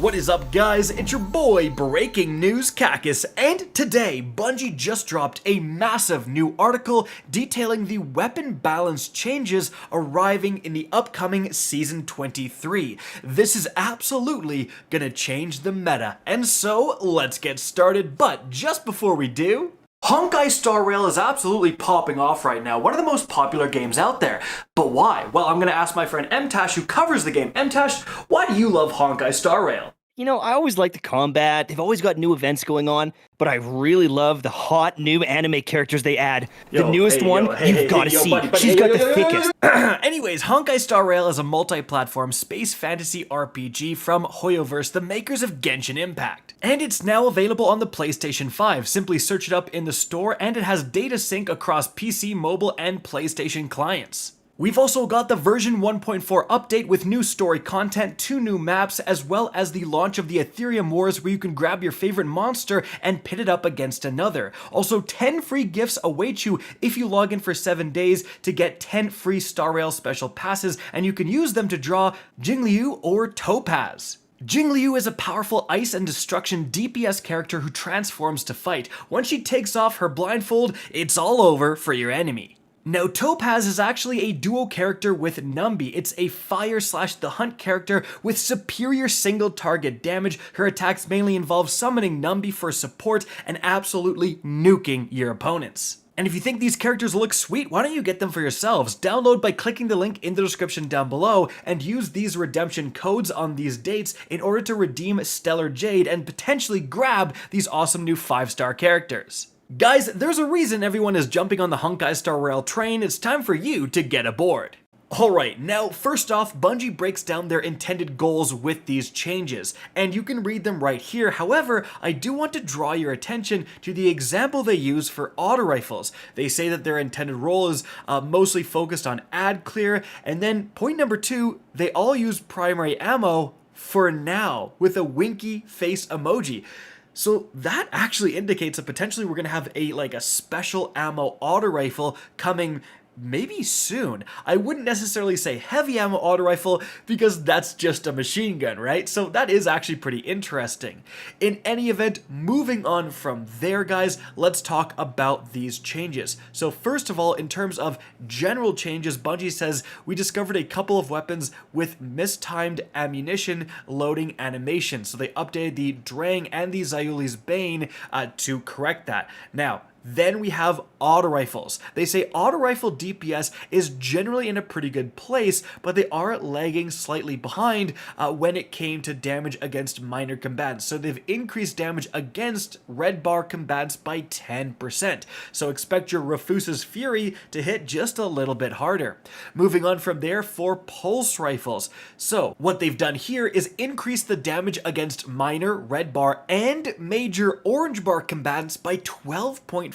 What is up, guys? It's your boy Breaking News Cacus, and today Bungie just dropped a massive new article detailing the weapon balance changes arriving in the upcoming Season 23. This is absolutely gonna change the meta, and so let's get started. But just before we do, Honkai Star Rail is absolutely popping off right now, one of the most popular games out there. But why? Well, I'm going to ask my friend Mtash, who covers the game. Mtash, why do you love Honkai Star Rail? You know, I always like the combat. They've always got new events going on, but I really love the hot new anime characters they add. The newest one, you've got to see. She's got the thickest. Anyways, Honkai Star Rail is a multi-platform space fantasy RPG from Hoyoverse, the makers of Genshin Impact. And it's now available on the PlayStation 5. Simply search it up in the store, and it has data sync across PC, mobile, and PlayStation clients. We've also got the version 1.4 update with new story content, 2 new maps, as well as the launch of the Ethereum Wars, where you can grab your favorite monster and pit it up against another. Also, 10 free gifts await you if you log in for 7 days to get 10 free Star Rail special passes, and you can use them to draw Jingliu or Topaz. Jingliu is a powerful ice and destruction DPS character who transforms to fight. Once she takes off her blindfold, it's all over for your enemy. Now, Topaz is actually a duo character with Numbi. It's a fire/the hunt character with superior single target damage. Her attacks mainly involve summoning Numbi for support and absolutely nuking your opponents. And if you think these characters look sweet, why don't you get them for yourselves? Download by clicking the link in the description down below and use these redemption codes on these dates in order to redeem Stellar Jade and potentially grab these awesome new 5-star characters. Guys, there's a reason everyone is jumping on the Honkai Star Rail train. It's time for you to get aboard. Alright, now first off, Bungie breaks down their intended goals with these changes, and you can read them right here. However, I do want to draw your attention to the example they use for auto rifles. They say that their intended role is mostly focused on ad clear, and then point number 2, they all use primary ammo for now with a winky face emoji. So that actually indicates that potentially we're going to have a special ammo auto rifle coming maybe soon. I wouldn't necessarily say heavy ammo auto rifle because that's just a machine gun, right? So that is actually pretty interesting. In any event, moving on from there, guys, let's talk about these changes. So first of all, in terms of general changes, Bungie says we discovered a couple of weapons with mistimed ammunition loading animation. So they updated the Drang and the Zayuli's Bane to correct that. Now, then we have auto rifles. They say auto rifle DPS is generally in a pretty good place, but they are lagging slightly behind when it came to damage against minor combatants. So they've increased damage against red bar combatants by 10%. So expect your Rafusa's Fury to hit just a little bit harder. Moving on from there, for pulse rifles. So what they've done here is increase the damage against minor red bar and major orange bar combatants by 12.5%.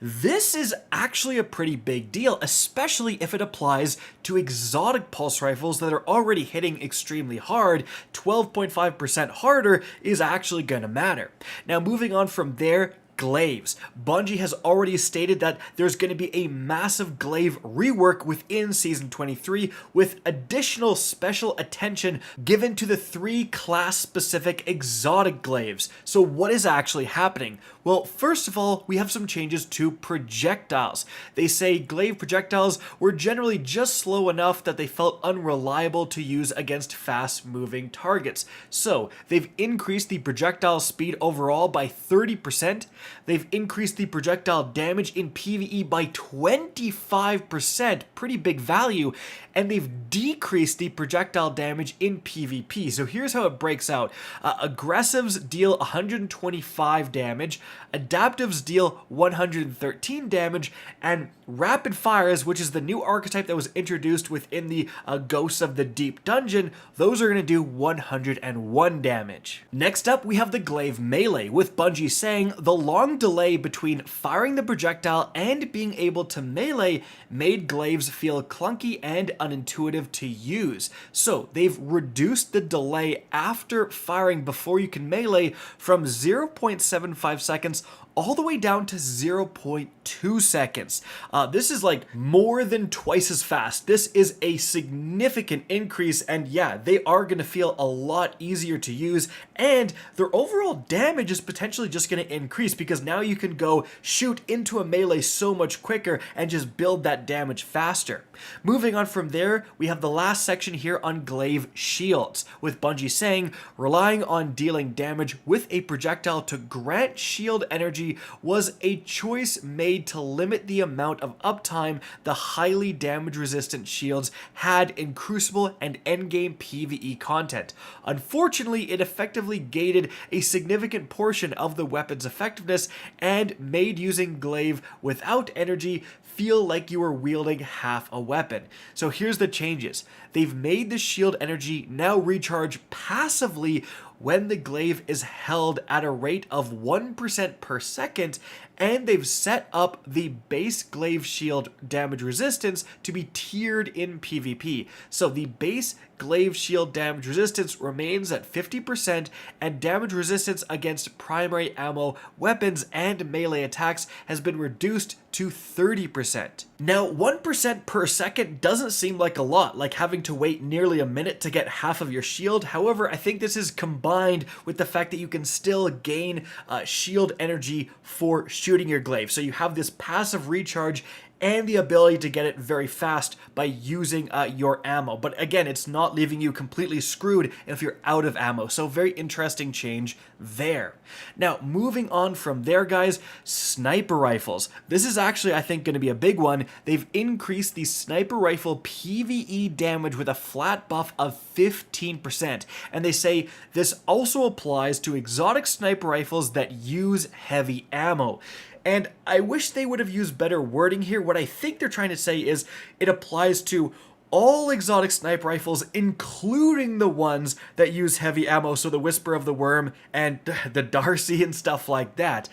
This is actually a pretty big deal, especially if it applies to exotic pulse rifles that are already hitting extremely hard. 12.5% harder is actually gonna matter. Now, moving on from there, Glaives. Bungie has already stated that there's going to be a massive Glaive rework within Season 23 with additional special attention given to the 3 class-specific exotic Glaives. So what is actually happening? Well, first of all, we have some changes to projectiles. They say Glaive projectiles were generally just slow enough that they felt unreliable to use against fast-moving targets. So they've increased the projectile speed overall by 30%. They've increased the projectile damage in PvE by 25%, pretty big value, and they've decreased the projectile damage in PvP. So here's how it breaks out. Aggressives deal 125 damage, adaptives deal 113 damage, and rapid fires, which is the new archetype that was introduced within the Ghosts of the Deep dungeon, those are going to do 101 damage. Next up, we have the Glaive melee, with Bungie saying the long delay between firing the projectile and being able to melee made Glaives feel clunky and unintuitive to use. So they've reduced the delay after firing before you can melee from 0.75 seconds all the way down to 0.2 seconds. This is like more than twice as fast. This is a significant increase, and yeah, they are going to feel a lot easier to use, and their overall damage is potentially just going to increase because now you can go shoot into a melee so much quicker and just build that damage faster. Moving on from there, we have the last section here on Glaive shields, with Bungie saying, relying on dealing damage with a projectile to grant shield energy was a choice made to limit the amount of uptime the highly damage resistant shields had in Crucible and endgame PvE content. Unfortunately, it effectively gated a significant portion of the weapon's effectiveness and made using Glaive without energy feel like you were wielding half a weapon. So here's the changes. They've made the shield energy now recharge passively when the Glaive is held at a rate of 1% per second, and they've set up the base Glaive shield damage resistance to be tiered in PvP. So the base Glaive shield damage resistance remains at 50%, and damage resistance against primary ammo, weapons, and melee attacks has been reduced to 30%. Now, 1% per second doesn't seem like a lot, like having to wait nearly a minute to get half of your shield. However, I think this is combined with the fact that you can still gain shield energy for shooting your Glaive. So you have this passive recharge and the ability to get it very fast by using your ammo. But again, it's not leaving you completely screwed if you're out of ammo. So very interesting change there. Now, moving on from there, guys, sniper rifles. This is actually, I think, going to be a big one. They've increased the sniper rifle PvE damage with a flat buff of 15%. And they say this also applies to exotic sniper rifles that use heavy ammo. And I wish they would have used better wording here. What I think they're trying to say is it applies to all exotic sniper rifles, including the ones that use heavy ammo, so the Whisper of the Worm and the Darcy and stuff like that.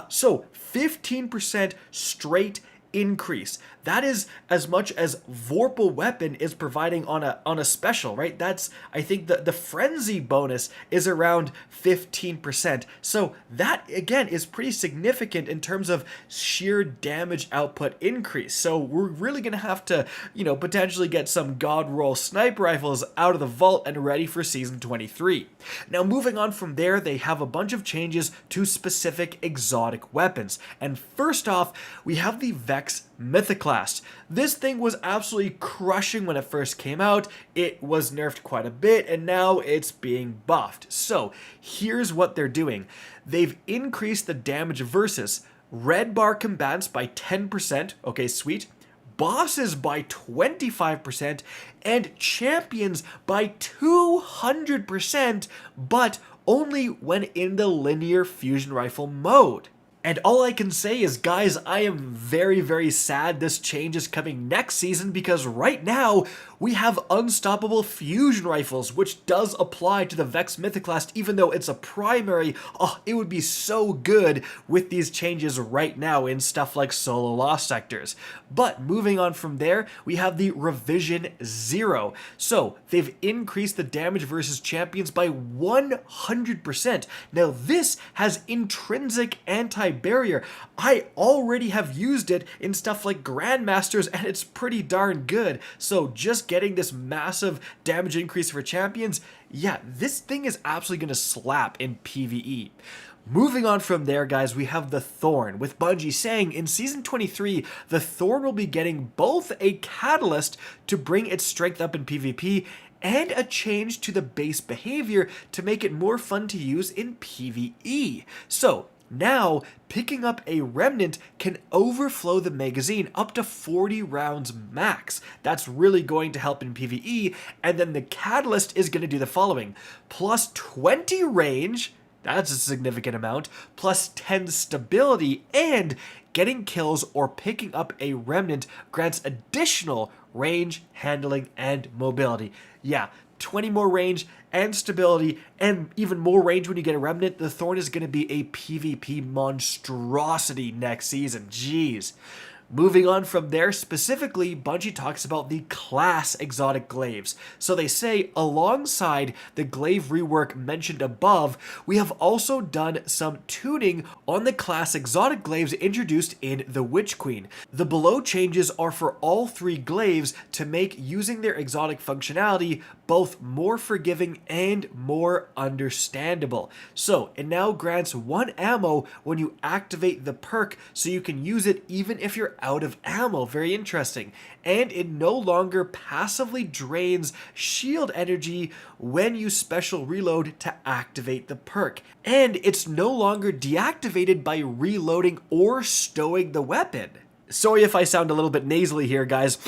So 15% straight increase. That is as much as Vorpal Weapon is providing on a special, right? That's, I think the Frenzy bonus is around 15%. So that, again, is pretty significant in terms of sheer damage output increase. So we're really going to have to, potentially get some God Roll sniper rifles out of the vault and ready for Season 23. Now, moving on from there, they have a bunch of changes to specific exotic weapons. And first off, we have the Vex Mythoclast. This thing was absolutely crushing when it first came out. It was nerfed quite a bit, and now it's being buffed. So here's what they're doing. They've increased the damage versus red bar combatants by 10%. Okay, sweet. Bosses by 25%, and champions by 200%, but only when in the linear fusion rifle mode. And all I can say is, guys, I am very, very sad this change is coming next season, because right now we have unstoppable fusion rifles, which does apply to the Vex Mythoclast, even though it's a primary. Oh, it would be so good with these changes right now in stuff like solo lost sectors. But moving on from there, we have the Revision 0. So they've increased the damage versus champions by 100%. Now this has intrinsic anti-barrier. I already have used it in stuff like Grandmasters, and it's pretty darn good. So just getting this massive damage increase for champions, yeah, this thing is absolutely going to slap in PvE. Moving on from there, guys, we have the Thorn, with Bungie saying in Season 23, the Thorn will be getting both a catalyst to bring its strength up in PvP and a change to the base behavior to make it more fun to use in PvE. So now, picking up a Remnant can overflow the magazine up to 40 rounds max. That's really going to help in PvE, and then the Catalyst is going to do the following. Plus 20 range, that's a significant amount, plus 10 stability, and getting kills or picking up a Remnant grants additional range, handling, and mobility. Yeah, 20 more range and stability, and even more range when you get a Remnant. The Thorn is going to be a PvP monstrosity next season. Jeez. Moving on from there, specifically, Bungie talks about the class exotic glaives. So they say, alongside the glaive rework mentioned above, we have also done some tuning on the class exotic glaives introduced in the Witch Queen. The below changes are for all 3 glaives to make using their exotic functionality both more forgiving and more understandable. So it now grants 1 ammo when you activate the perk, so you can use it even if you're out of ammo. Very interesting. And it no longer passively drains shield energy when you special reload to activate the perk. And it's no longer deactivated by reloading or stowing the weapon. Sorry if I sound a little bit nasally here, guys.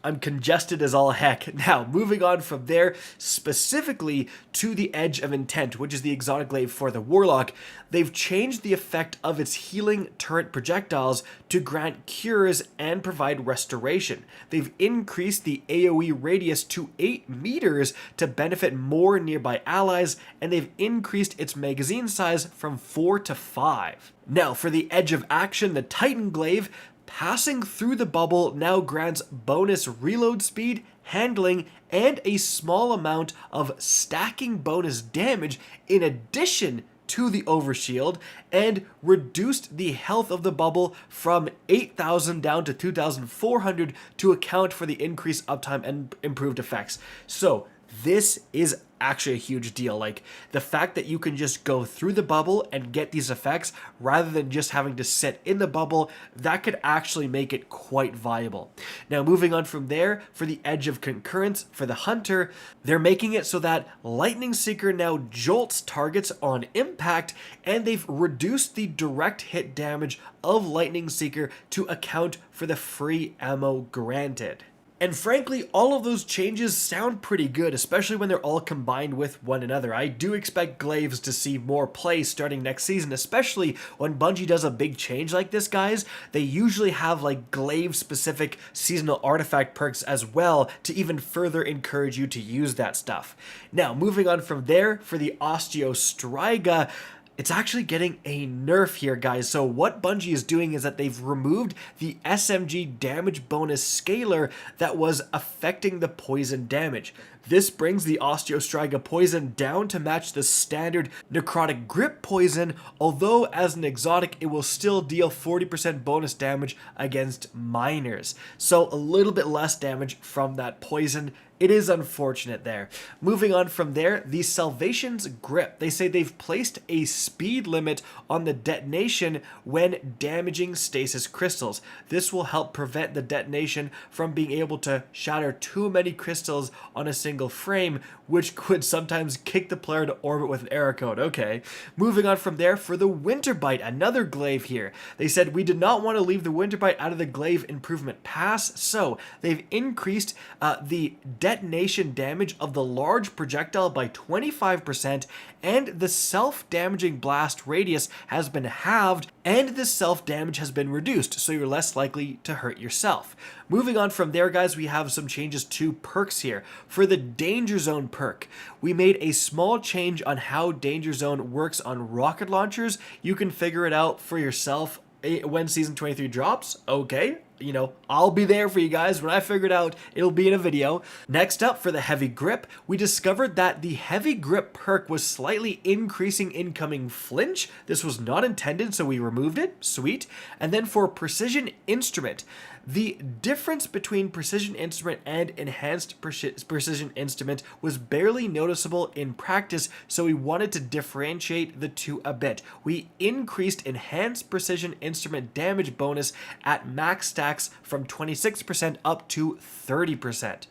I'm congested as all heck. Now, moving on from there, specifically to the Edge of Intent, which is the exotic glaive for the Warlock, they've changed the effect of its healing turret projectiles to grant cures and provide restoration. They've increased the AoE radius to 8 meters to benefit more nearby allies, and they've increased its magazine size from 4 to 5. Now, for the Edge of Action, the Titan glaive, passing through the bubble now grants bonus reload speed, handling, and a small amount of stacking bonus damage in addition to the overshield, and reduced the health of the bubble from 8,000 down to 2,400 to account for the increased uptime and improved effects. So this is actually a huge deal. Like, the fact that you can just go through the bubble and get these effects rather than just having to sit in the bubble, that could actually make it quite viable. Now, moving on from there, for the Edge of Concurrence for the Hunter, they're making it so that Lightning Seeker now jolts targets on impact, and they've reduced the direct hit damage of Lightning Seeker to account for the free ammo granted. And frankly, all of those changes sound pretty good, especially when they're all combined with one another. I do expect glaives to see more play starting next season, especially when Bungie does a big change like this, guys. They usually have like glaive-specific seasonal artifact perks as well to even further encourage you to use that stuff. Now, moving on from there, for the Osteo Striga, it's actually getting a nerf here, guys. So what Bungie is doing is that they've removed the SMG damage bonus scaler that was affecting the poison damage. This brings the Osteo Striga poison down to match the standard necrotic grip poison, although as an exotic it will still deal 40% bonus damage against minors. So a little bit less damage from that poison. It is unfortunate there. Moving on from there, the Salvation's Grip. They say they've placed a speed limit on the detonation when damaging stasis crystals. This will help prevent the detonation from being able to shatter too many crystals on a single frame, which could sometimes kick the player to orbit with an error code. Okay. Moving on from there, for the Winterbite, another glaive here. They said we did not want to leave the Winterbite out of the glaive improvement pass, so they've increased the detonation damage of the large projectile by 25%, and the self-damaging blast radius has been halved, and the self-damage has been reduced, so you're less likely to hurt yourself. Moving on from there, guys, we have some changes to perks here. For the Danger Zone perk, we made a small change on how Danger Zone works on rocket launchers. You can figure it out for yourself when Season 23 drops. Okay, you know, I'll be there for you guys. When I figure it out, it'll be in a video. Next up, for the Heavy Grip, we discovered that the Heavy Grip perk was slightly increasing incoming flinch. This was not intended, so we removed it. Sweet. And then for Precision Instrument, the difference between Precision Instrument and Enhanced Precision Instrument was barely noticeable in practice, so we wanted to differentiate the two a bit. We increased Enhanced Precision Instrument damage bonus at max stacks from 26% up to 30%.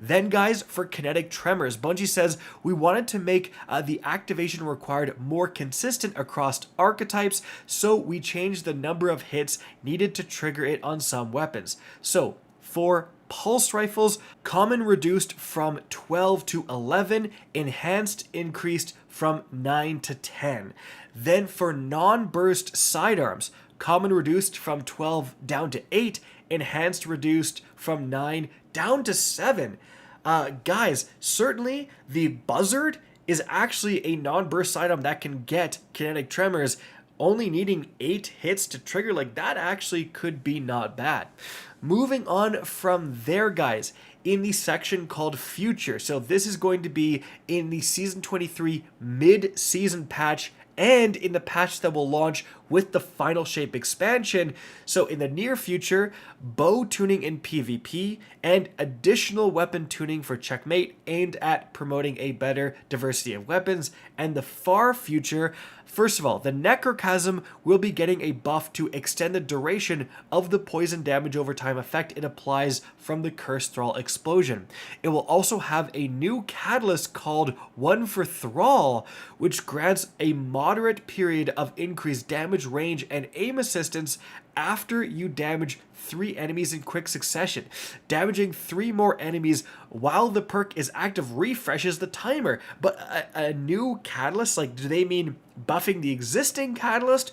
Then, guys, for Kinetic Tremors, Bungie says we wanted to make the activation required more consistent across archetypes, so we changed the number of hits needed to trigger it on some weapons. So, for Pulse Rifles, Common reduced from 12 to 11, Enhanced increased from 9 to 10. Then for Non-Burst Sidearms, Common reduced from 12 down to 8, Enhanced reduced from 9 down to 7. Guys, certainly the Buzzard is actually a non-burst item that can get Kinetic Tremors. only needing 8 hits to trigger, like that actually could be not bad. Moving on from there, guys, in the section called Future. So this is going to be in the Season 23 mid-season patch and in the patch that will launch with the Final Shape expansion. So in the near future, bow tuning in PvP and additional weapon tuning for checkmate aimed at promoting a better diversity of weapons. And the far future, first of all, the Necrochasm will be getting a buff to extend the duration of the poison damage over time effect it applies from the Cursed Thrall explosion. It will also have a new catalyst called One for Thrall, which grants a moderate period of increased damage, range, and aim assistance after you damage 3 enemies in quick succession. Damaging 3 more enemies while the perk is active refreshes the timer. But a new catalyst, like, do they mean buffing the existing catalyst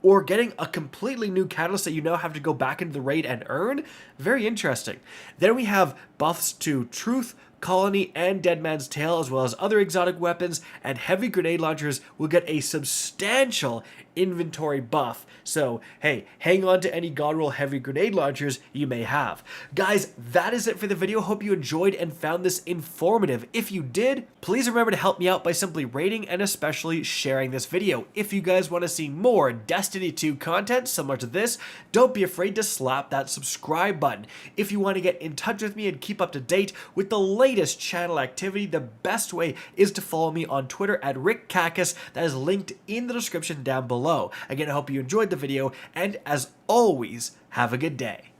or getting a completely new catalyst that you now have to go back into the raid and earn? Very interesting. Then we have buffs to Truth, Colony, and Dead Man's Tale, as well as other exotic weapons, and heavy grenade launchers will get a substantial inventory buff. So, hey, hang on to any Godroll heavy grenade launchers you may have. Guys, that is it for the video. Hope you enjoyed and found this informative. If you did, please remember to help me out by simply rating and especially sharing this video. If you guys want to see more Destiny 2 content similar to this, don't be afraid to slap that subscribe button. If you want to get in touch with me and keep up to date with the latest channel activity, the best way is to follow me on Twitter at RickCacus. That is linked in the description down below. Again, I hope you enjoyed the video, and as always, have a good day.